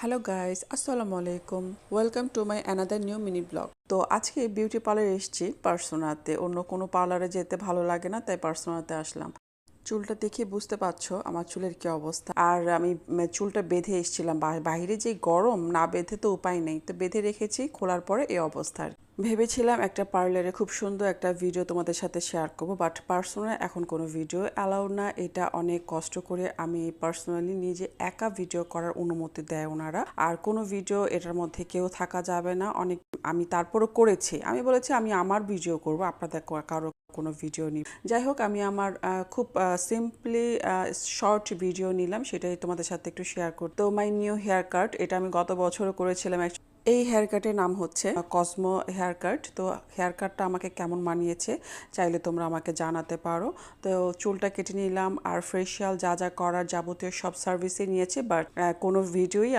Hello guys, আসসালামু আলাইকুম। Welcome to my another new mini blog. তো আজকে বিউটি পার্লারে এসেছি পার্সোনাতে। অন্য কোনো পার্লারে যেতে ভালো লাগে না, তাই পার্সোনাতে আসলাম। চুলটা দেখে বুঝতে পারছো আমার চুলের কি অবস্থা। আর আমি চুলটা বেঁধে এসেছিলাম, বাইরে যে গরম, না বেঁধে তো উপায় নেই, তো বেঁধে রেখেছি। খোলার পরে এই অবস্থা। ভেবেছিলাম একটা পার্লারে খুব সুন্দর একটা ভিডিও তোমাদের সাথে শেয়ার করবো, বাট পার্সোনাল এখন কোনো ভিডিও অ্যালাউ না। এটা অনেক কষ্ট করে আমি পার্সোনালি নিজে একা ভিডিও করার অনুমতি দেয় ওনারা। আর কোনো ভিডিও এটার মধ্যে কেউ থাকা যাবে না। অনেক আমি তারপরও করেছি, আমি বলেছি আমি আমার ভিডিও করব, আপনাদের কারো কোনো ভিডিও নিই। যাই হোক, আমি আমার খুব সিম্পলি শর্ট ভিডিও নিলাম, সেটাই তোমাদের সাথে একটু শেয়ার করতে। তো মাই নিউ হেয়ার কাট, এটা আমি গত বছরও করেছিলাম। এই হেয়ার কাটের নাম হচ্ছে কসমো হেয়ার কাট। তো হেয়ার কাটটা আমাকে কেমন মানিয়েছে চাইলে তোমরা আমাকে জানাতে পারো। তো চুলটা কেটে নিলাম, আর ফেশিয়াল যা যা করার যাবতীয় সব সার্ভিসই নিয়েছে, বাট কোনো ভিডিওই